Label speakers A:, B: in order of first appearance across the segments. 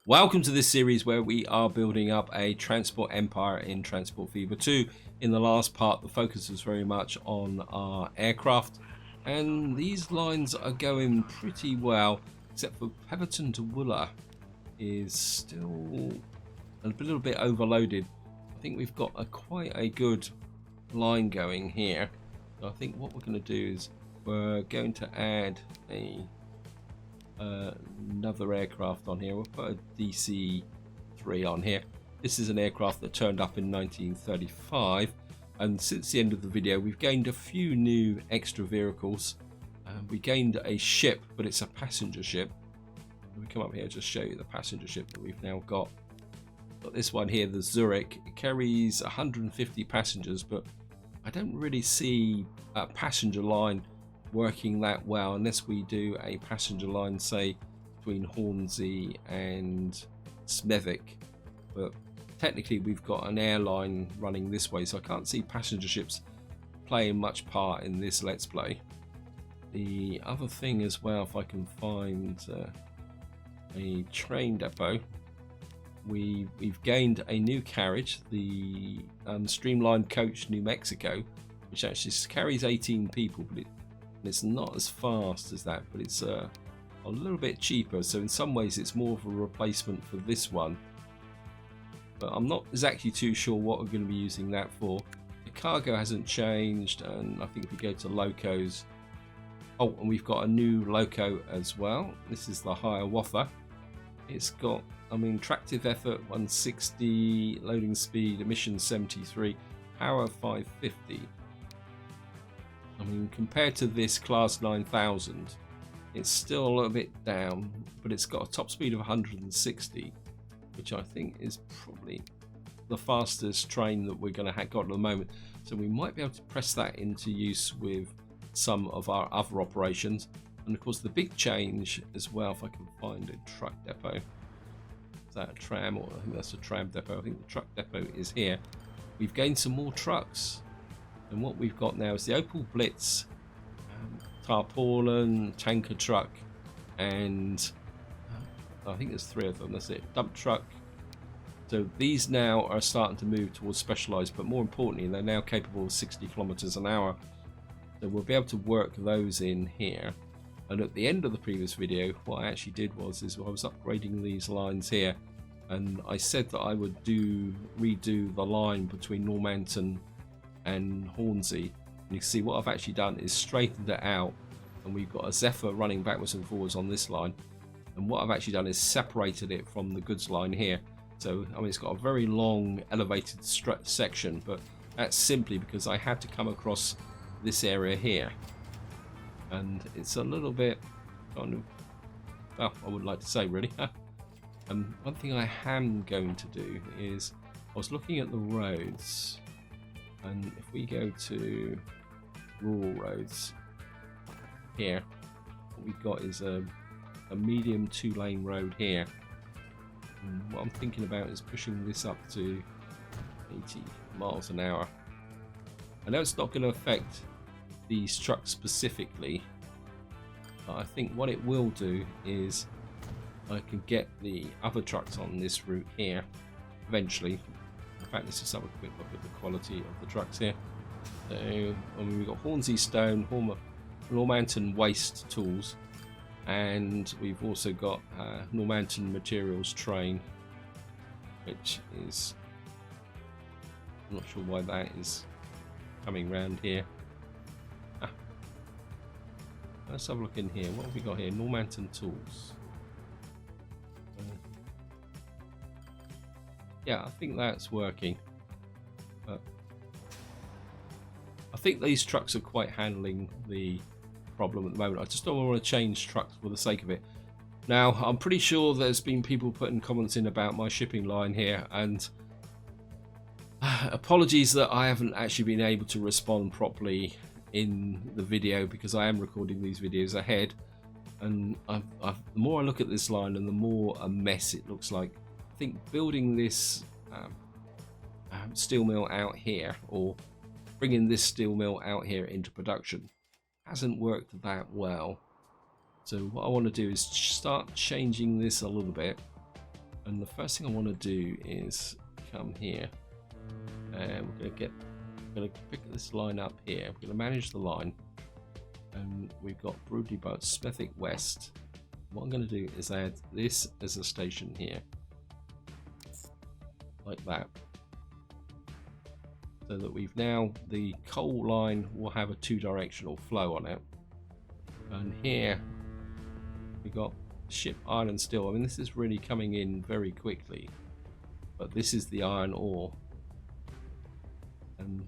A: Welcome to this series where we are building up a transport empire in Transport Fever 2. In the last part, the focus was very much on our aircraft, and these lines are going pretty well, except for Peverton to Wooler is still a little bit overloaded. I think we've got quite a good line going here. So I think what we're going to do is we're going to add another aircraft on here. We'll put a DC-3 on here. This is an aircraft that turned up in 1935, and since the end of the video we've gained a few new extra vehicles. We gained a ship, but it's a passenger ship. Let me come up here and just show you the passenger ship that we've now got. Got this one here, the Zurich. It carries 150 passengers, but I don't really see a passenger line working that well unless we do a passenger line, say between Hornsey and Smethwick. But technically we've got an airline running this way, so I can't see passenger ships playing much part in this let's play. The other thing as well, if I can find a train depot, we've gained a new carriage, the Streamlined Coach New Mexico, which actually carries 18 people, but it's not as fast as that, but it's a little bit cheaper, so in some ways it's more of a replacement for this one, but I'm not exactly too sure what we're going to be using that for. The cargo hasn't changed, and I think if we go to locos, oh, and we've got a new loco as well. This is the Hiawatha. It's got, I mean, tractive effort 160, loading speed, emissions 73, power 550. I mean, compared to this class 9000, it's still a little bit down, but it's got a top speed of 160, which I think is probably the fastest train that we're going to have got at the moment. So we might be able to press that into use with some of our other operations. And of course, the big change as well, if I can find a truck depot. Is that a tram? Or I think that's a tram depot. I think the truck depot is here. We've gained some more trucks. And what we've got now is the Opel Blitz, tarpaulin, tanker truck, and I think there's 3 of them. That's it. Dump truck. So these now are starting to move towards specialized, but more importantly, they're now capable of 60 kilometers an hour. So we'll be able to work those in here. And at the end of the previous video, what I actually did was I was upgrading these lines here, and I said that I would redo the line between Normanton and Hornsey. And you can see what I've actually done is straightened it out, and we've got a Zephyr running backwards and forwards on this line. And what I've actually done is separated it from the goods line here. So I mean, it's got a very long elevated section, but that's simply because I had to come across this area here, and it's a little bit kind of, well, I wouldn't like to say really. One thing I am going to do is, I was looking at the roads, and if we go to rural roads here, what we've got is a medium 2-lane road here. And what I'm thinking about is pushing this up to 80 miles an hour. I know it's not going to affect these trucks specifically, but I think what it will do is I can get the other trucks on this route here eventually. In fact, let's just have a quick look at the quality of the trucks here. So, I mean, we've got Hornsey Stone, Normanton Waste Tools, and we've also got Normanton Materials Train, which is, I'm not sure why that is coming round here. Let's have a look in here. What have we got here? Normanton Tools. Yeah, I think that's working. But I think these trucks are quite handling the problem at the moment. I just don't want to change trucks for the sake of it. Now, I'm pretty sure there's been people putting comments in about my shipping line here, and apologies that I haven't actually been able to respond properly in the video, because I am recording these videos ahead, and the more I look at this line and the more a mess it looks like. I think building this steel mill out here, or bringing this steel mill out here into production, hasn't worked that well. So what I want to do is start changing this a little bit, And the first thing I want to do is come here, and we're going to pick this line up here. We're going to manage the line, and we've got Broodley Boat Smethwick West. What I'm going to do is add this as a station here, like that, so that we've now, the coal line will have a two-directional flow on it. And here we got ship iron and steel. I mean, this is really coming in very quickly, but this is the iron ore. And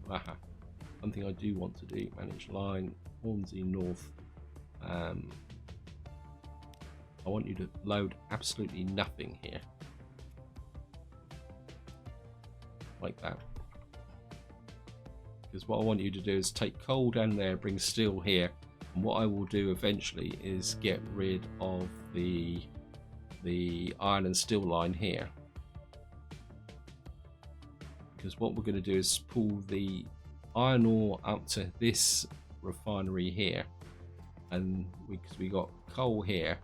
A: one thing I do want to do, manage line Hornsey North. I want you to load absolutely nothing here, like that, because what I want you to do is take coal down there, bring steel here, and what I will do eventually is get rid of the iron and steel line here, because what we're going to do is pull the iron ore up to this refinery here, and because we got coal here,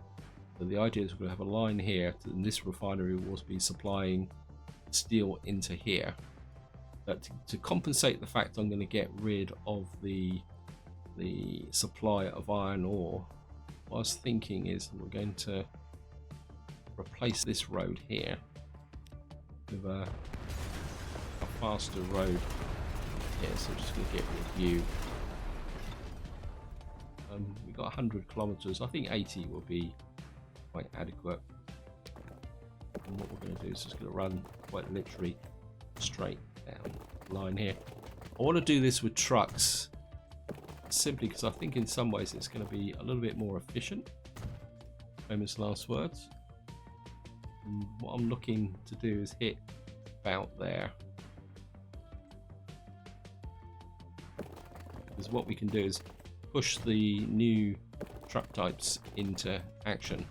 A: so the idea is we're going to have a line here, and this refinery will be supplying steel into here. But to compensate the fact I'm going to get rid of the supply of iron ore, what I was thinking is we're going to replace this road here with a faster road here. So I'm just going to get rid of you. We've got 100 kilometers. I think 80 will be quite adequate. And what we're going to do is just going to run quite literally straight down the line here. I want to do this with trucks, simply because I think in some ways it's going to be a little bit more efficient. Famous last words. And what I'm looking to do is hit about there, because what we can do is push the new truck types into action.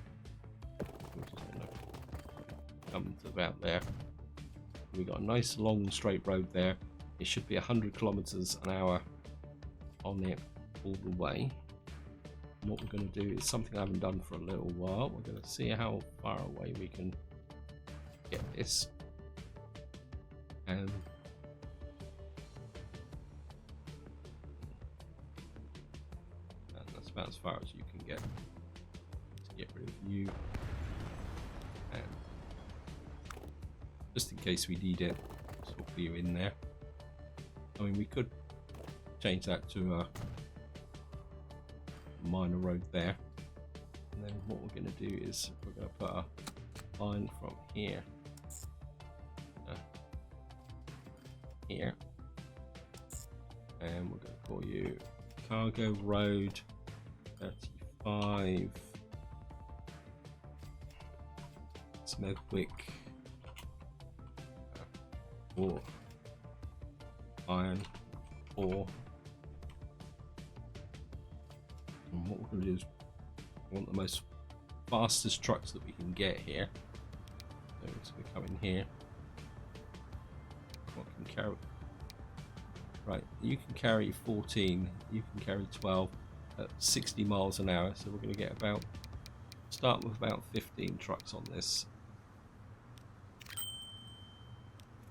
A: We're just going to come to about there. We've got a nice long straight road there. It should be 100 kilometers an hour on it all the way. And what we're going to do is something I haven't done for a little while. We're going to see how far away we can get this, and that's about as far as you can get. Let's get rid of you, and just in case we need it, sort of you in there. I mean, we could change that to a minor road there, and then what we're going to do is we're going to put a line from here here, and we're going to call you Cargo Road 35 Smethwick or iron ore. And what we're going to do is we want the most fastest trucks that we can get here. So it's going to come in here. What can carry? Right, you can carry 14. You can carry 12 at 60 miles an hour. So we're going to get about, start with about 15 trucks on this,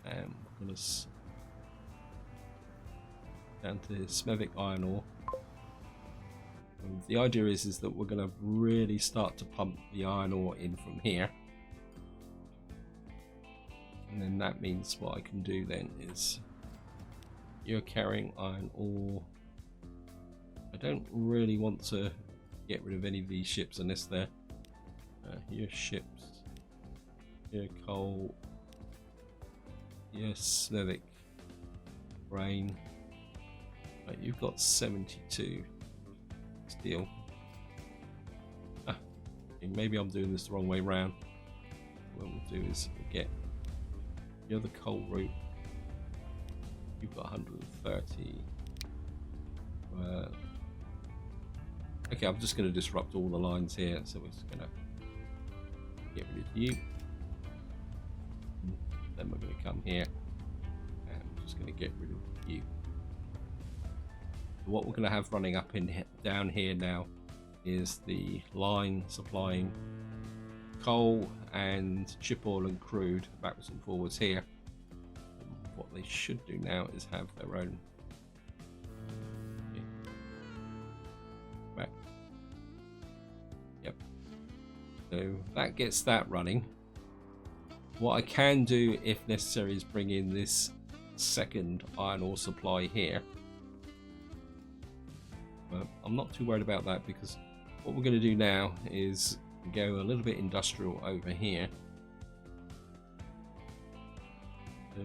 A: and we're going to down to Smethwick iron ore. And the idea is that we're going to really start to pump the iron ore in from here, and then that means what I can do then is you're carrying iron ore. I don't really want to get rid of any of these ships unless they're here ships, here coal, yes, Smethwick grain. Right, you've got 72 steel. Maybe I'm doing this the wrong way round. What we'll do is we'll get the other coal route. You've got 130. Okay, I'm just going to disrupt all the lines here, so we're just going to get rid of you. Then we're going to come here, and we're just going to get rid of you. What we're going to have running up in down here now is the line supplying coal and ship oil and crude backwards and forwards here. What they should do now is have their own back. Yep. So that gets that running. What I can do if necessary is bring in this second iron ore supply here. But I'm not too worried about that, because what we're going to do now is go a little bit industrial over here. So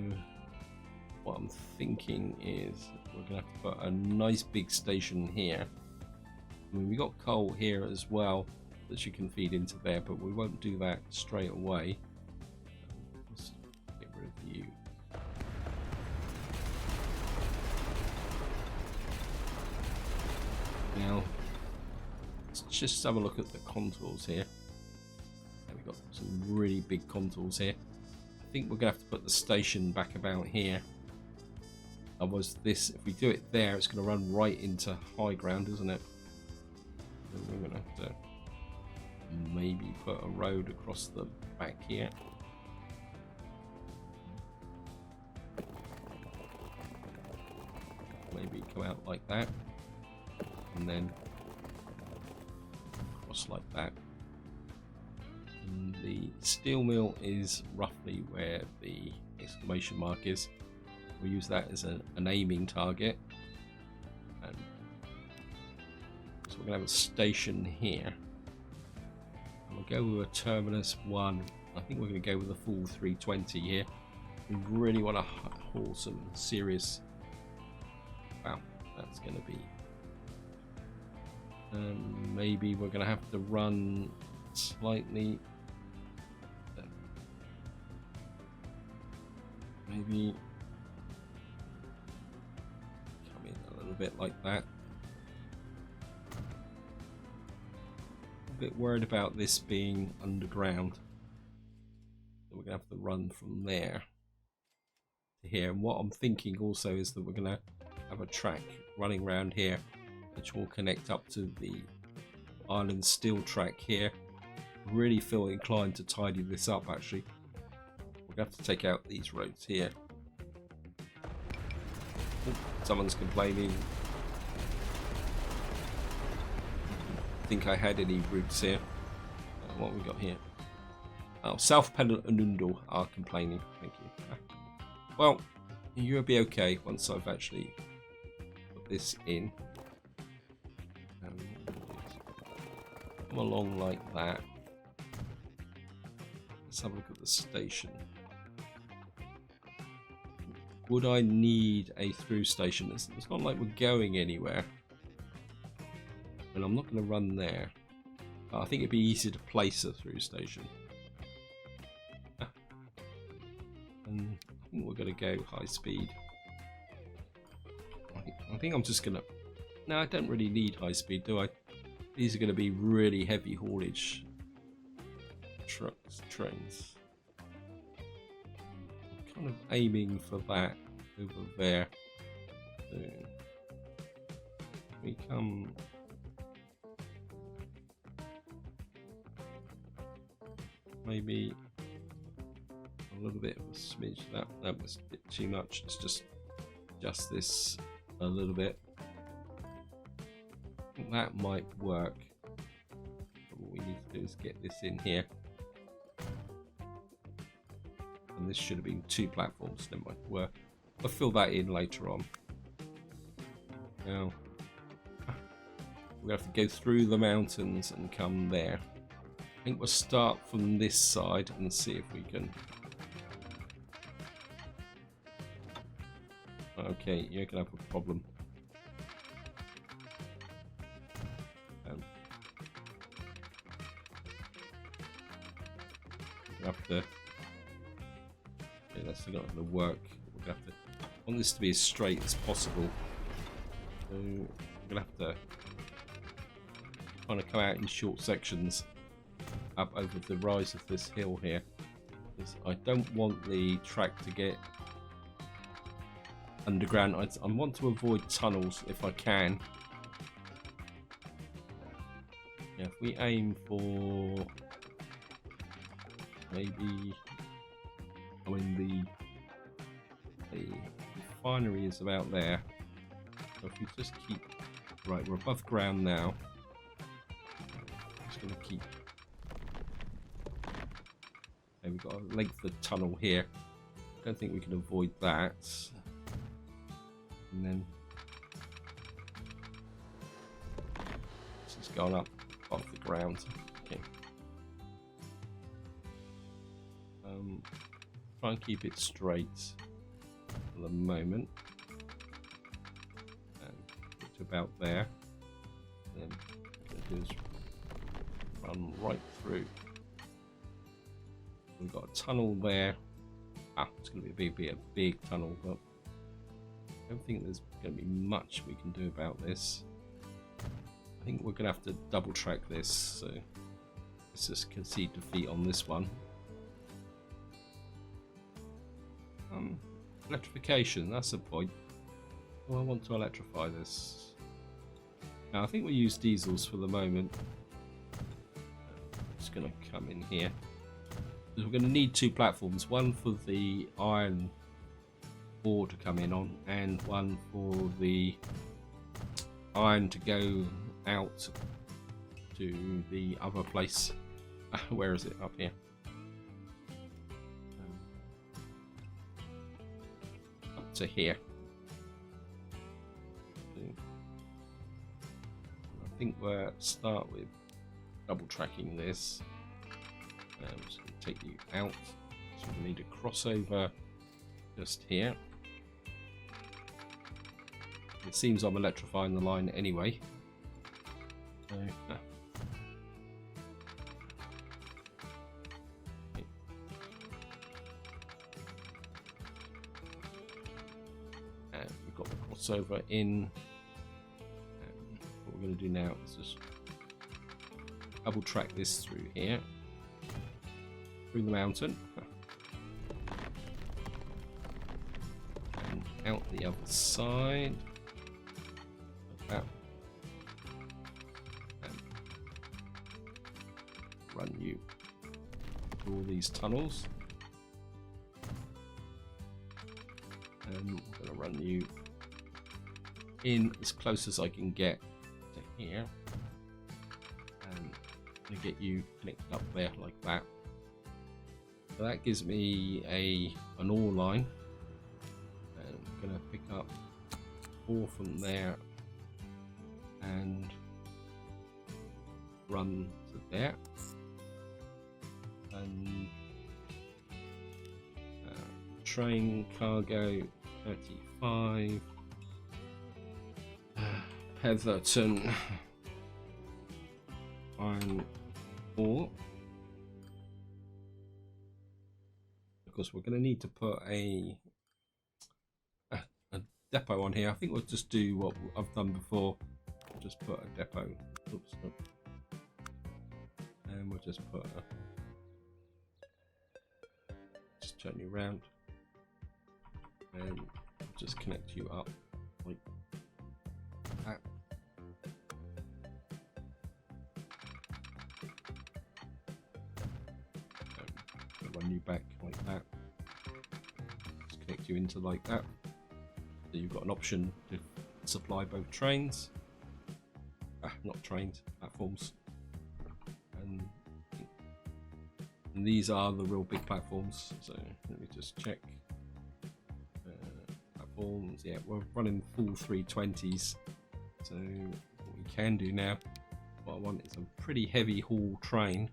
A: what I'm thinking is we're going to have to put a nice big station here. I mean, we got coal here as well that you can feed into there, but we won't do that straight away. Let's get rid of you. Now, let's just have a look at the contours here. We've got some really big contours here. I think we're going to have to put the station back about here. Otherwise, this, if we do it there, it's going to run right into high ground, isn't it? So we're going to have to maybe put a road across the back here. Maybe come out like that, and then across like that. And the steel mill is roughly where the exclamation mark is. We'll use that as an aiming target. And so we're going to have a station here. And we'll go with a terminus 1. I think we're going to go with a full 320 here. We really want to haul some serious... Wow, that's going to be... maybe we're going to have to run slightly... Maybe... come in a little bit like that. A bit worried about this being underground. So we're going to have to run from there to here. And what I'm thinking also is that we're going to have a track running around here, which will connect up to the island steel track here. Really feel inclined to tidy this up actually. We're going to have to take out these roads here. Oh, someone's complaining. I think I had any routes here. What have we got here? Oh, South Penanundal are complaining. Thank you. Well, you'll be okay once I've actually put this in. Come along like that. Let's have a look at the station. Would I need a through station? It's not like we're going anywhere. And I'm not going to run there. I think it'd be easier to place a through station. And I think we're going to go high speed. I think I'm just going to... No, I don't really need high speed, do I? These are going to be really heavy haulage trucks, trains. I'm kind of aiming for that over there. So we come... maybe a little bit of a smidge. That was a bit too much. Let's just adjust this a little bit. I think that might work. But what we need to do is get this in here. And this should have been 2 platforms. Never mind. I'll fill that in later on. Now we're going to have to go through the mountains and come there. I think we'll start from this side and see if we can... Okay, you're going to have a problem. We have to... Okay, that's not going to work. We're going to have to... I want this to be as straight as possible. So we're going to have to kind of come out in short sections up over the rise of this hill here, because I don't want the track to get underground. I want to avoid tunnels if I can. Yeah, if we aim for maybe, I mean the refinery is about there. So if we just keep, right, we're above ground now. Just going to keep. Okay, we've got a length of tunnel here. I don't think we can avoid that. And then this has gone up off the ground. Okay. Try and keep it straight for the moment. And get to about there. And then what I'm going to do is run right through. We've got a tunnel there. It's going to be a big tunnel, but I don't think there's going to be much we can do about this. I think we're going to have to double track this, so let's just concede defeat on this one. Electrification, that's the point. Well, I want to electrify this. Now I think we use diesels for the moment. Just going to come in here. We're going to need two platforms, one for the iron ore to come in on, and one for the iron to go out to the other place. Where is it? Up here. Up to here. I think we'll start with double tracking this. I'm just going to take you out. So we need a crossover just here. It seems I'm electrifying the line anyway. So, okay. And we've got the crossover in. And what we're going to do now is just double track this through here. Through the mountain and out the other side like that, and run you through all these tunnels, and we're going to run you in as close as I can get to here, and I'm going to get you connected up there like that. So that gives me an ore line, and I'm going to pick up ore from there and run to there, and train cargo 35, Petherton iron ore. Of course, we're going to need to put a depot on here. I think we'll just do what I've done before. Just put a depot. Oops, and we'll just put just turn you around, and just connect you up like that. Run you back like that. Just connect you into like that. So you've got an option to supply both trains. Not trains, platforms. And these are the real big platforms. So let me just check. Platforms, yeah, we're running full 320s. So what we can do now, what I want is a pretty heavy haul train.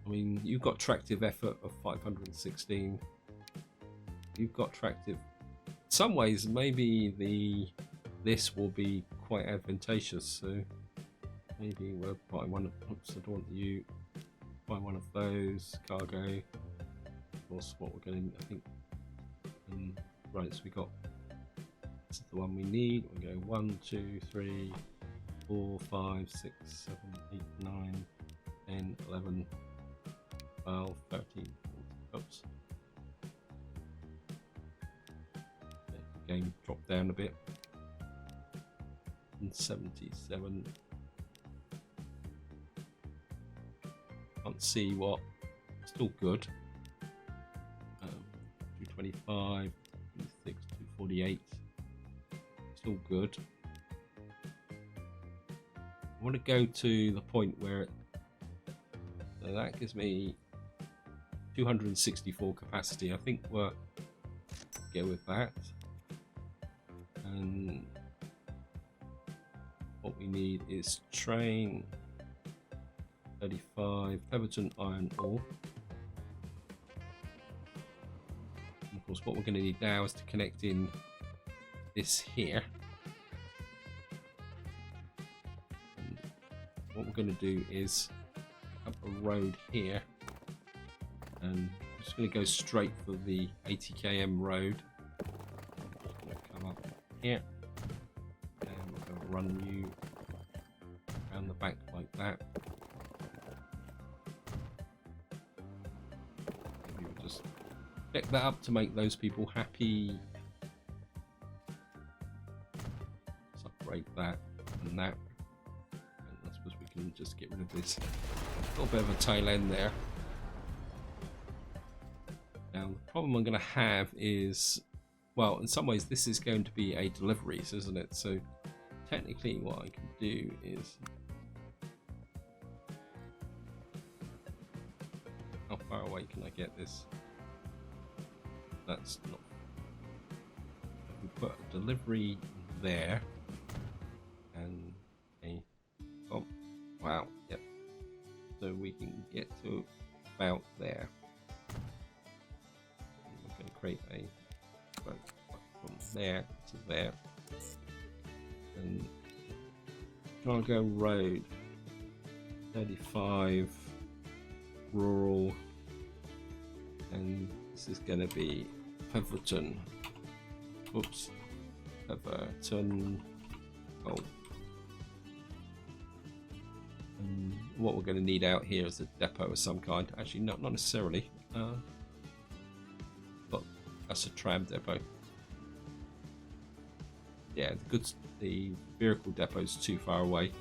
A: I mean, you've got tractive effort of 516. You've got tractive. In some ways, maybe this will be quite advantageous. So maybe we'll buy one. Oops, I don't want you. Buy one of those cargo. Of course, what we're going to, I think. Right, so we got. This is the one we need. We'll go 1, 2, 3, 4, 5, 6, 7, 8, 9, 10, 11. 12, 13, oops. The game dropped down a bit. And 77. Can't see what still good. 225, 26, 248, still good. I want to go to the point where so that gives me 264 capacity. I think we'll go with that. And what we need is train 35, Pemberton iron ore. And of course, what we're going to need now is to connect in this here. And what we're going to do is up a road here, and I'm just going to go straight for the 80 km road. Come up here, and we're going to run you around the back like that. Maybe we'll just pick that up to make those people happy. Separate that and that. And I suppose we can just get rid of this little bit of a tail end there. Now the problem I'm going to have is, well, in some ways this is going to be a deliveries, isn't it? So technically what I can do is, how far away can I get this? That's not, we put a delivery there and a, oh wow, yep, so we can get to about there. I'm going to create a road from there to there, and try to go road 35 rural, and this is going to be Pemberton. Oops, Pemberton. Oh. And what we're going to need out here is a depot of some kind. Actually, not necessarily. But that's a tram depot. Yeah, the vehicle depot is too far away.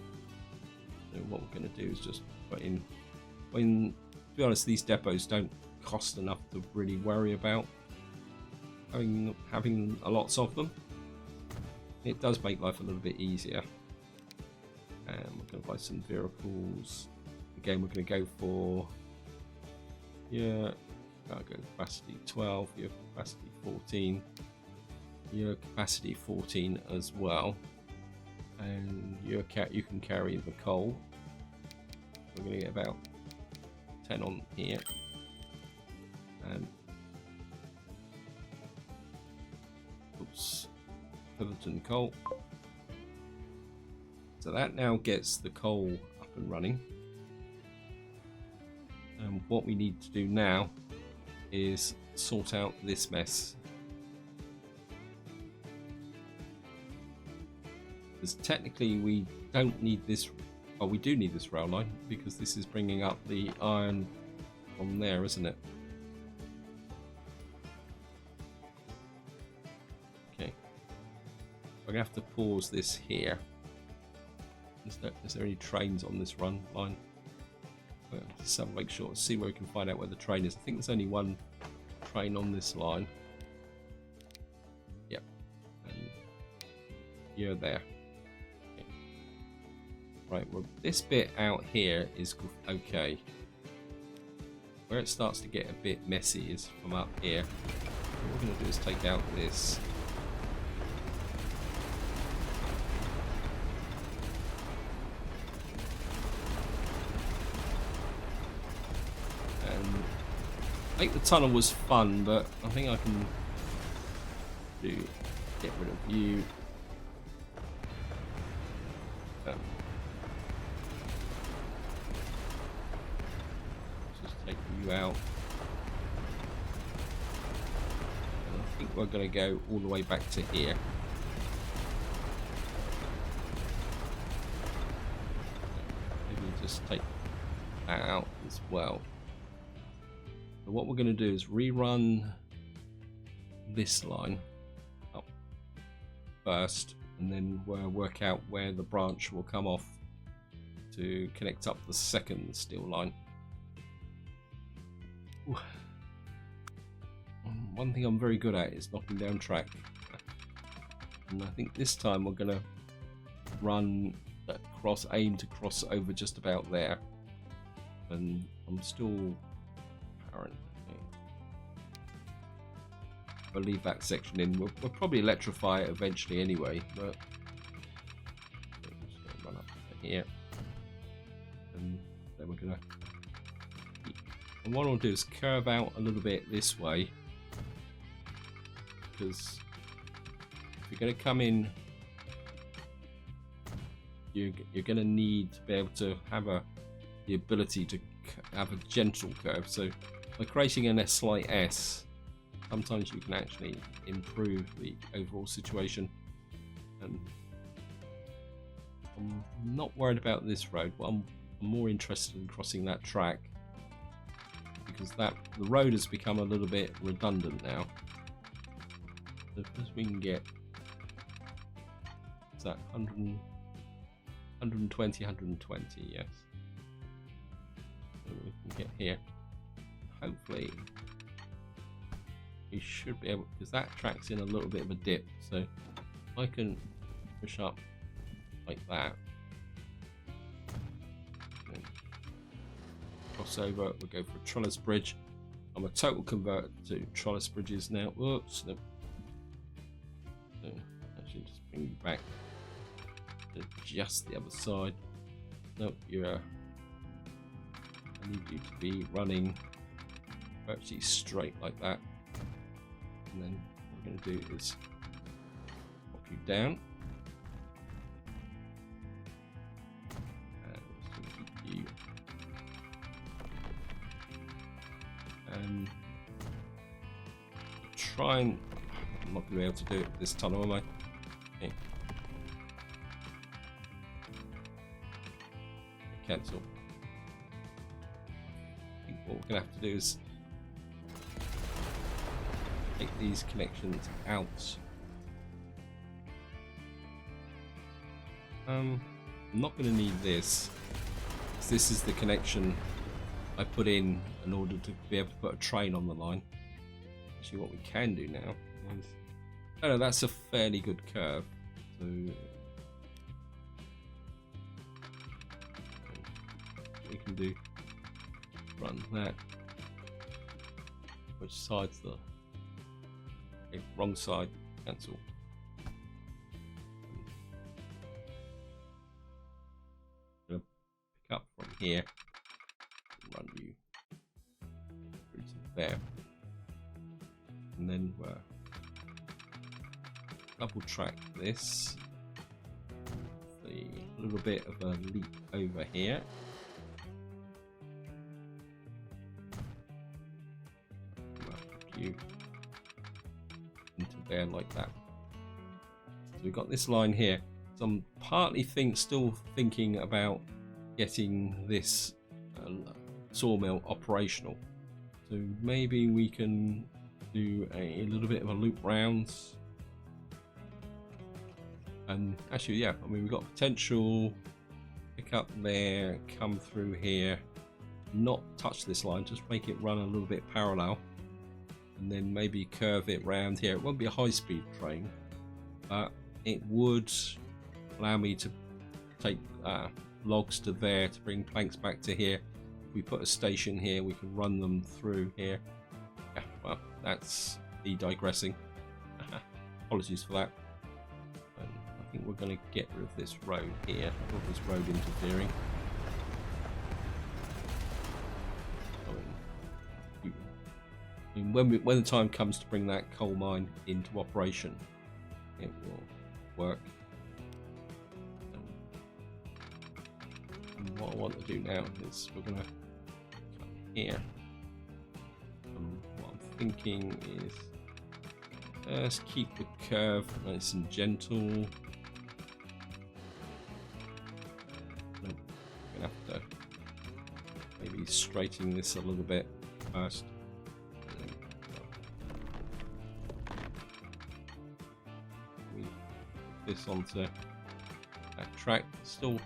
A: So what we're going to do is just put in. To be honest, these depots don't cost enough to really worry about having a lots of them. It does make life a little bit easier. And we're going to buy some vehicles. Again, we're going to go for cargo capacity 12, your capacity 14, your capacity 14 as well, and you can carry the coal. We're going to get about 10 on here, and oops, Pemberton coal. So that now gets the coal up and running. And what we need to do now is sort out this mess. Because technically we don't need this, oh, we do need this rail line because this is bringing up the iron from there, isn't it? Okay. We're going to have to pause this here. Is there any trains on this run line? Just have to make sure, see where we can find out where the train is. I think there's only one train on this line. Yep. And you're there. Okay. Right, well, this bit out here is okay. Where it starts to get a bit messy is from up here. What we're going to do is take out this. I think the tunnel was fun, but I think I can get rid of you. Just take you out. And I think we're going to go all the way back to here. Maybe just take that out as well. So what we're going to do is rerun this line up first, and then we'll work out where the branch will come off to connect up the second steel line. Ooh. One thing I'm very good at is knocking down track, and I think this time we're gonna run that aim to cross over just about there, and I'm still apparent. We'll leave that section in. We'll probably electrify it eventually anyway, but I'm just going to run up to here, and then we're going to, and what I'll do is curve out a little bit this way, because if you're going to come in, you're going to need to be able to have the ability to have a gentle curve. So by creating a slight S, sometimes you can actually improve the overall situation. And I'm not worried about this road, but I'm more interested in crossing that track, because the road has become a little bit redundant now. So as we can get, is that 120, 120, yes. So we can get here. Hopefully we should be able, because that track's in a little bit of a dip, so I can push up like that. And cross over, we'll go for a trellis bridge. I'm a total convert to trellis bridges now. Whoops, no. So actually just bring you back to just the other side. No, I need you to be running virtually straight like that. And then what we're going to do is pop you down, and just going to keep you, and try and, I'm not going to be able to do it this tunnel, am I? Okay. Cancel. I think what we're going to have to do is take these connections out. I'm not going to need this, because this is the connection I put in order to be able to put a train on the line. Actually, what we can do now is, oh no, that's a fairly good curve. So we can do, run that. Which side's the, okay, wrong side, cancel. I'm gonna pick up from here and run you through to there, and then double track this, a little bit of a leap over here. You into there like that. So we've got this line here. So I'm partly still thinking about getting this sawmill operational. So maybe we can do a little bit of a loop rounds. And actually, yeah, I mean, we've got potential. Pick up there, come through here, not touch this line, just make it run a little bit parallel, and then maybe curve it round here. It won't be a high-speed train, but it would allow me to take logs to there, to bring planks back to here. If we put a station here, we can run them through here. Yeah, well, that's me digressing. Apologies for that. And I think we're going to get rid of this road here, or this road interfering. I mean, when the time comes to bring that coal mine into operation, it will work. And what I want to do now is we're going to come here. What I'm thinking is just keep the curve nice and gentle. I'm going to have to maybe straighten this a little bit first. This onto that track. Still,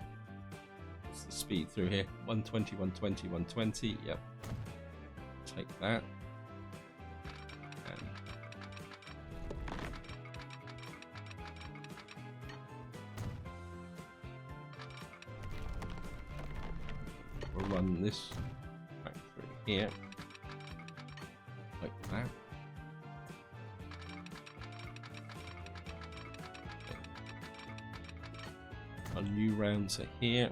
A: what's the speed through here? 120, 120, 120. Yep. take that. And we'll run this back through here, like that. Our new rounds are here.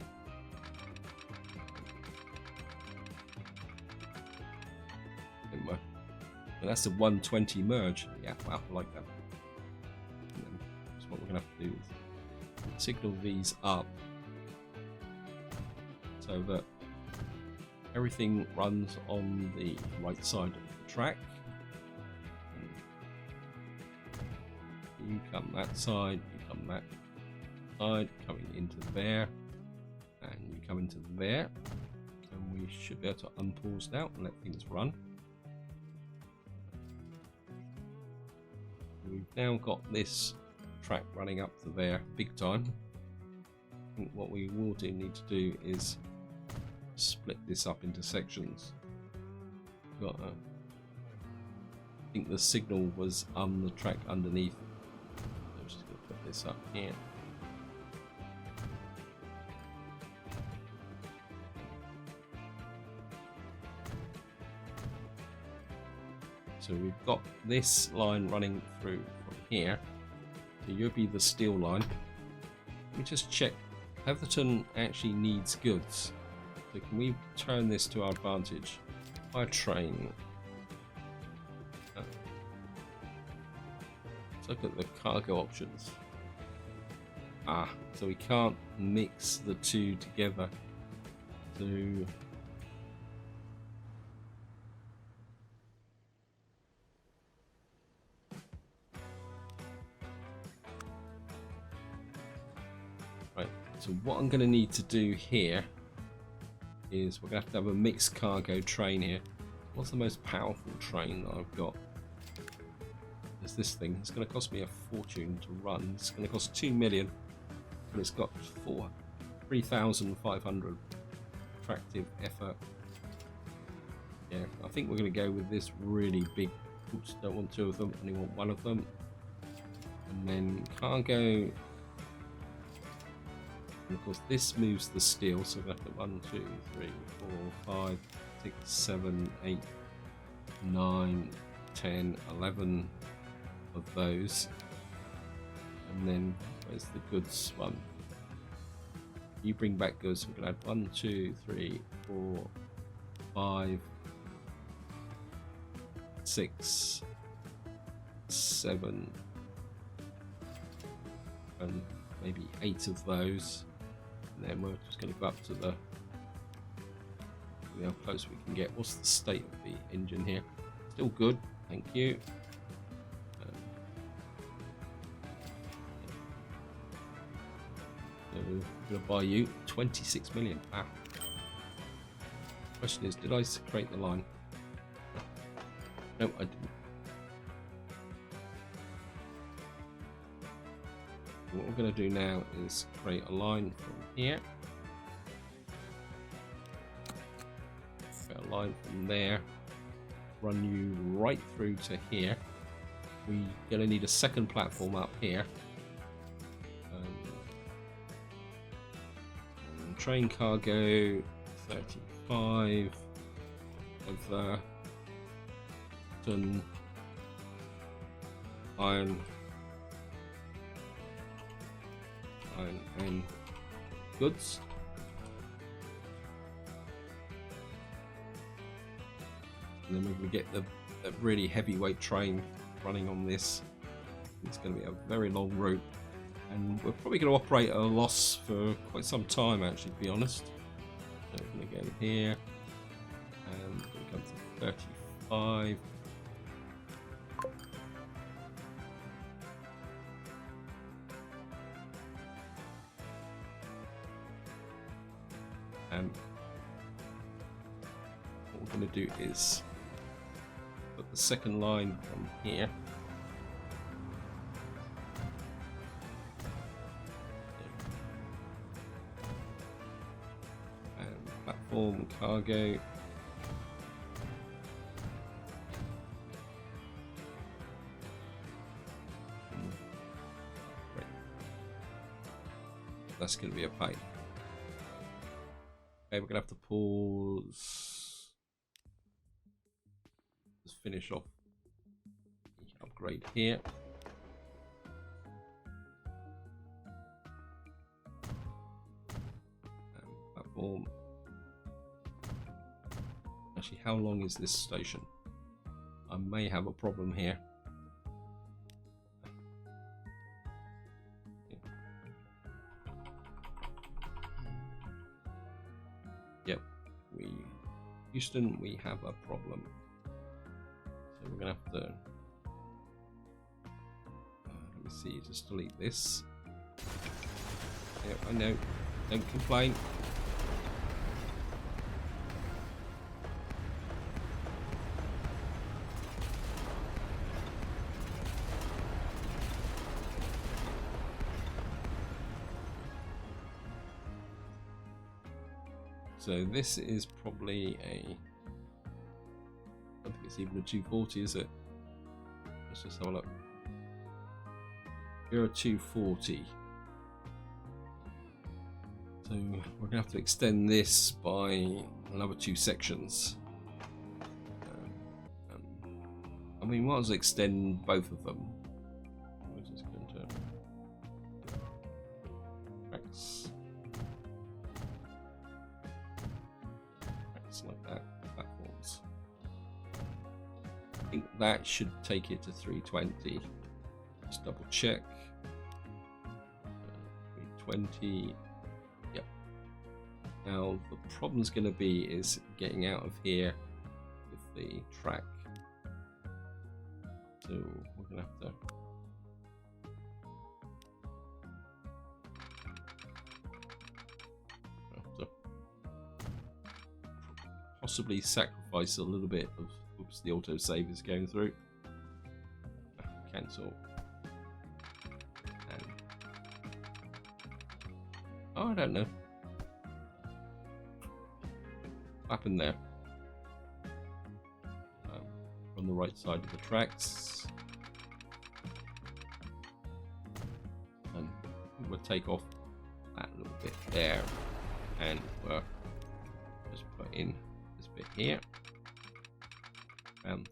A: And that's a 120 merge. Yeah, wow, I like that. And then that's what we're gonna have to do is signal these up so that everything runs on the right side of the track. You come that side, you come that side, coming into there, and you come into there, and we should be able to unpause now and let things run. We've now got this track running up to there big time. I think what we will need to do is split this up into sections. I think the signal was on the track underneath. I'm just going to put this up here. So we've got this line running through from here. So you'll be the steel line. Let me just check. Heatherton actually needs goods. So can we turn this to our advantage? By train. Let's look at the cargo options. So we can't mix the two together. So so what I'm going to need to do here is we're going to have a mixed cargo train here. What's the most powerful train that I've got? There's this thing. It's going to cost me a fortune to run. It's going to cost 2 million, but it's got 3,500 attractive effort. Yeah, I think we're going to go with this really big. Oops, don't want 2 of them, only want 1 of them. And then cargo. And of course this moves the steel, so we're going to have to 1, 2, 3, 4, 5, 6, 7, 8, 9, 10, 11 of those. And then where's the goods one? You bring back goods, we're going to add 1, 2, 3, 4, 5, 6, 7, and maybe 8 of those. And then we're just going to go up to the how close we can get. What's the state of the engine here? Still good, thank you. So I'm going to buy you 26 million. Wow. Question is, did I create the line? No, I didn't. What we're going to do now is create a line from here, create a line from there, run you right through to here. We're going to need a second platform up here. Train cargo 35 of ton iron and goods. And then we're going to get the really heavyweight train running on this. It's going to be a very long route, and we're probably going to operate at a loss for quite some time, actually, to be honest. So we're going to go here, and we're going to come to 35. And what we're going to do is put the second line from here. And platform cargo. that's going to be a pain. Okay, we're going to have to pause. Just finish off the upgrade here. And platform. Actually, how long is this station? I may have a problem here. Yep, Houston, we have a problem. So we're gonna have to. Let me see. Just delete this. Yeah, I know. Don't complain. So this is probably a, I don't think it's even a 240, is it? Let's just have a look. You're a 240. So we're going to have to extend this by another 2 sections. I mean, might as well extend both of them. We're just going to tracks. Like that, platforms. I think that should take it to 320. Just double check. 320. Yep. Now the problem's going to be is getting out of here with the track. So we're going to have to. Possibly sacrifice a little bit of, oops, the autosave is going through. Cancel. And, oh, I don't know. What happened there? On the right side of the tracks. And we'll take off that little bit there. And we'll just put in bit here and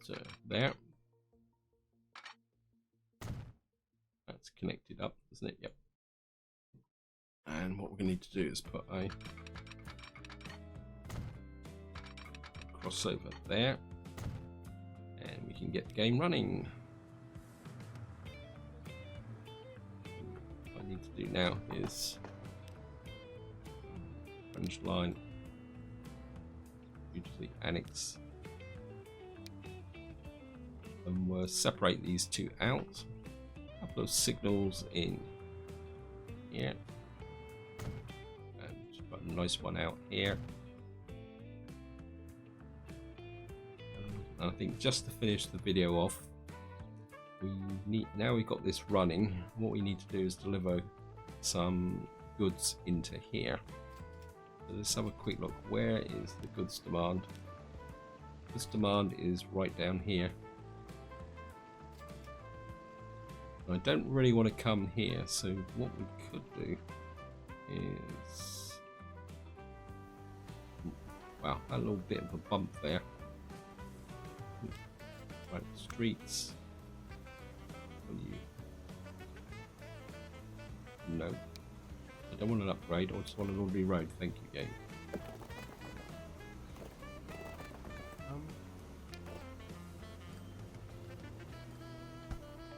A: there. That's connected up, isn't it? Yep. And what we're going to need to do is put a crossover there, and we can get the game running. What I need to do now is fringe line to the annex, and we'll separate these two out. A couple of signals in here, and just put a nice one out here. And I think just to finish the video off, we need, now we've got this running, what we need to do is deliver some goods into here. So let's have a quick look. Where is the goods demand? Goods demand is right down here. I don't really want to come here, so what we could do is, wow, a little bit of a bump there. Right, streets. No. I don't want an upgrade, I just want an ordinary road, thank you, game.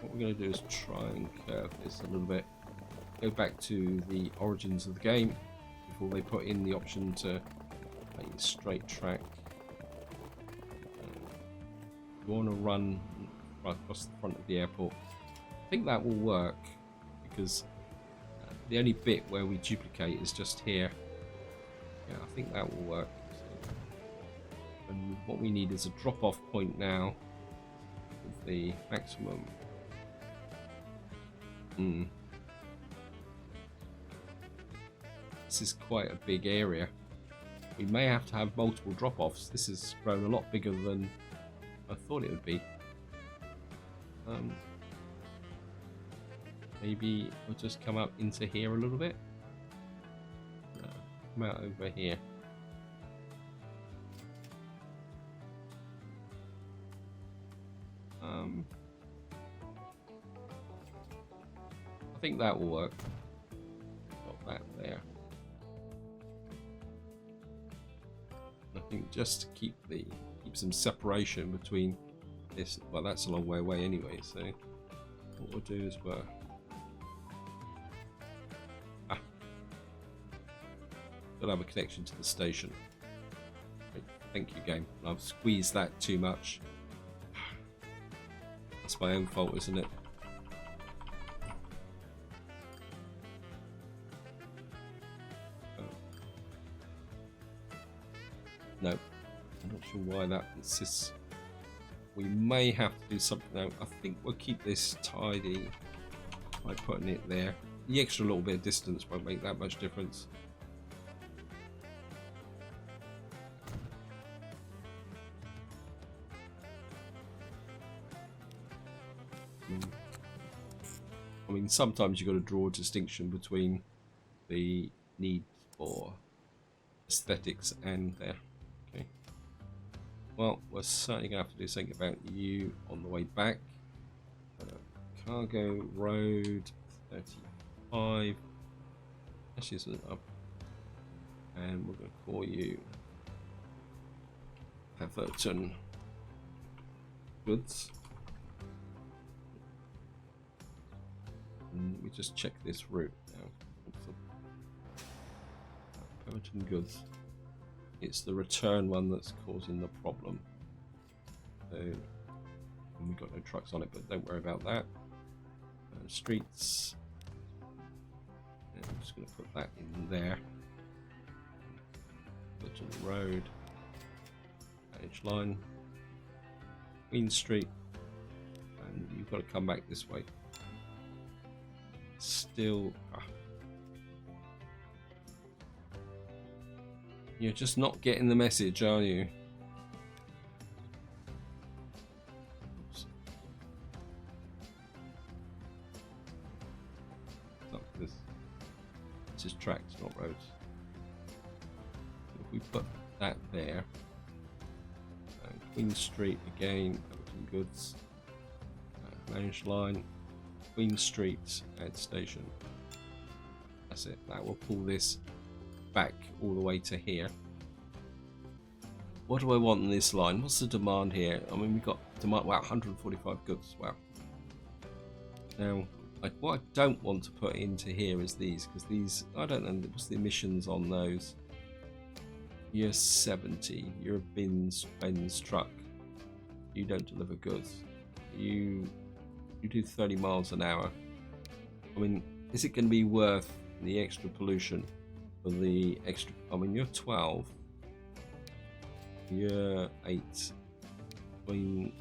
A: What we're going to do is try and curve this a little bit. Go back to the origins of the game before they put in the option to make a straight track. You want to run right across the front of the airport. I think that will work because the only bit where we duplicate is just here. Yeah, I think that will work. So, and what we need is a drop-off point now with the maximum. This is quite a big area. We may have to have multiple drop-offs. This has grown a lot bigger than I thought it would be. Maybe we'll just come up into here a little bit. come out over here. I think that will work. Got that there. I think just to keep some separation between this. Well, that's a long way away anyway. So what we'll do is we'll have a connection to the station. Thank you, game. I've squeezed that too much. That's my own fault, isn't it? No, I'm not sure why that insists. We may have to do something now. I think we'll keep this tidy by putting it there. The extra little bit of distance won't make that much difference. I mean, sometimes you've got to draw a distinction between the need for aesthetics and there. Okay. Well, we're certainly going to have to do something about you on the way back. Cargo Road 35. Actually, isn't up. And we're going to call you Everton Goods. We just check this route now. Everton Goods. It's the return one that's causing the problem. So we've got no trucks on it, but don't worry about that. Streets. And I'm just going to put that in there. Everton Road. Manage line. Queen Street. And you've got to come back this way. Still, you're just not getting the message, are you? Oops. This is tracks, not roads. If we put that there, Queen Street again, Everton Goods, managed line. Queen Street and station. That's it. That will pull this back all the way to here. What do I want in this line? What's the demand here? I mean, we've got demand. Wow, 145 goods. Wow. Now, what I don't want to put into here is these, because these, I don't know what's the emissions on those. You're 70. You're a Benz truck. You don't deliver goods. You do 30 miles an hour. I mean, is it going to be worth the extra pollution for the extra? I mean, you're 12. You're 8. I mean,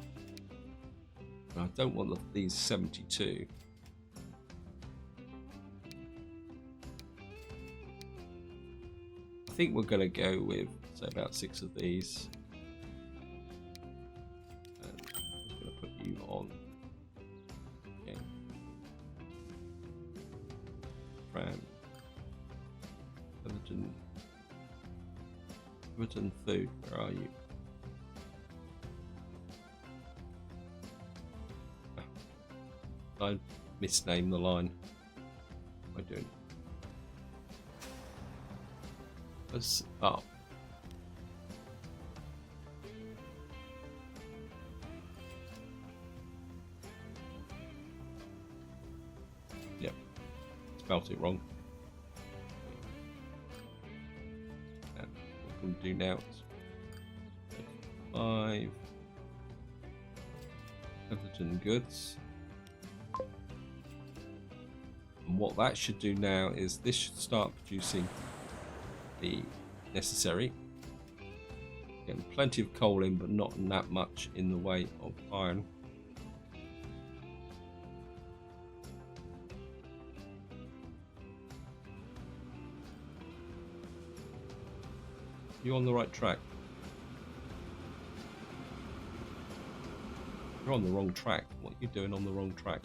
A: I don't want these 72. I think we're going to go with, say, about 6 of these. And I'm just going to put you on. Everton Food, where are you? I misnamed the line. What am I doing? Let's up. Yep, spelt it wrong. What we can do now is 5 Everton Goods. And what that should do now is this should start producing the necessary. Getting plenty of coal in, but not that much in the way of iron. You're on the right track. You're on the wrong track. What are you doing on the wrong track?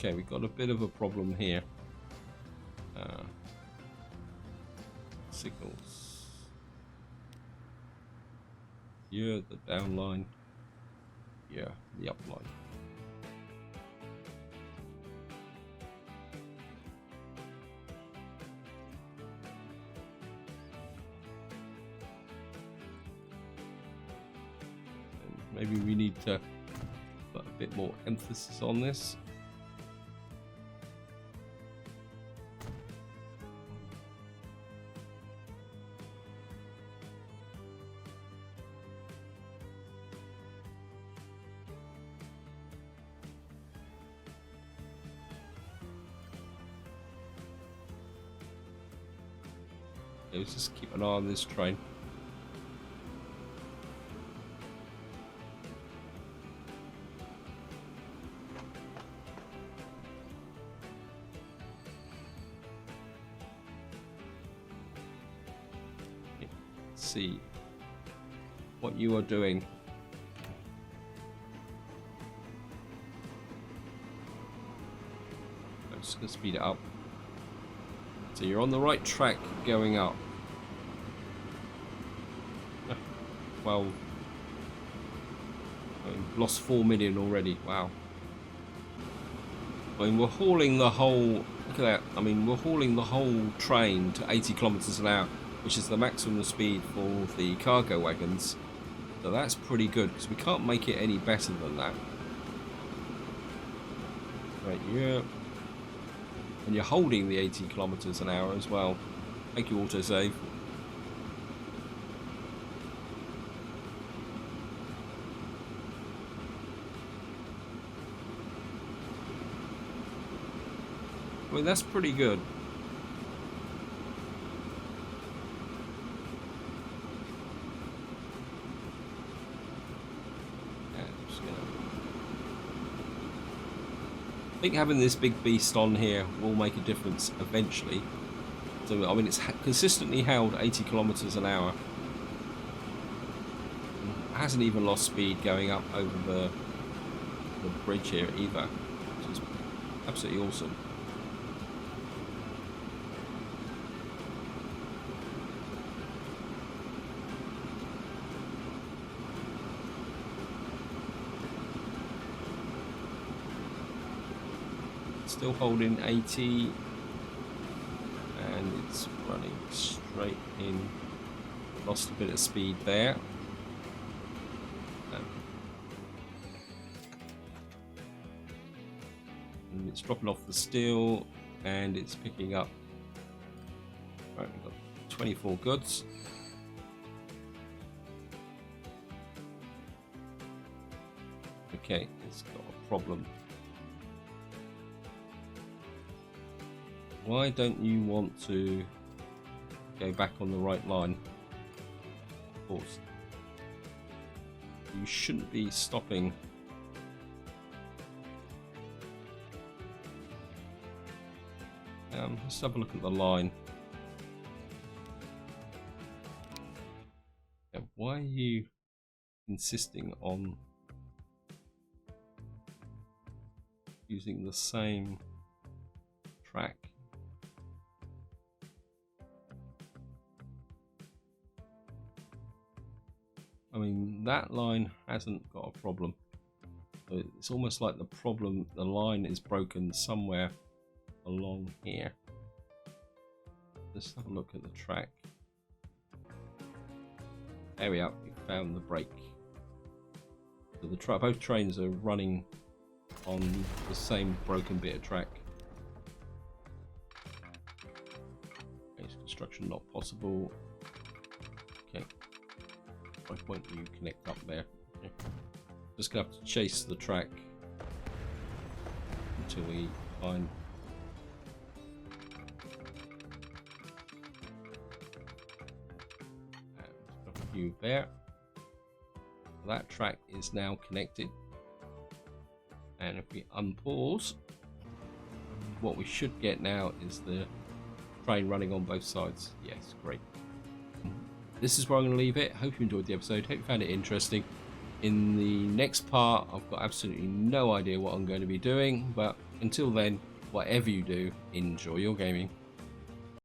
A: Okay, we've got a bit of a problem here. Signals. Here, the down line. Yeah, the up line. And maybe we need to put a bit more emphasis on this. Let's just keep an eye on this train. Let's see what you are doing. I'm just going to speed it up. So you're on the right track going up. Well, I mean, lost 4 million already. Wow. I mean, we're hauling the whole. Look at that. I mean, we're hauling the whole train to 80 kilometers an hour, which is the maximum speed for the cargo wagons. So that's pretty good because we can't make it any better than that. Right, yeah. And you're holding the 80 kilometers an hour as well. Thank you, autosave. I mean, that's pretty good. I think having this big beast on here will make a difference eventually. So, I mean, it's consistently held 80 kilometers an hour. It hasn't even lost speed going up over the bridge here either, which is absolutely awesome. Still holding 80, and it's running straight in. Lost a bit of speed there. And it's dropping off the steel, and it's picking up. Right, we've got 24 goods. Okay, it's got a problem. Why don't you want to go back on the right line? Of course. You shouldn't be stopping. Let's have a look at the line. Yeah, why are you insisting on using the same track? I mean, that line hasn't got a problem. It's almost like the line is broken somewhere along here. Let's have a look at the track. There we are, we found the break. So both trains are running on the same broken bit of track. Okay, construction not possible. Okay. Why won't you connect up there? Okay. Just gonna have to chase the track until we find. And a few there. That track is now connected. And if we unpause, what we should get now is the train running on both sides. Yes, great. This is where I'm going to leave it. Hope you enjoyed the episode. Hope you found it interesting. In the next part, I've got absolutely no idea what I'm going to be doing, but Until then, whatever you do, enjoy your gaming.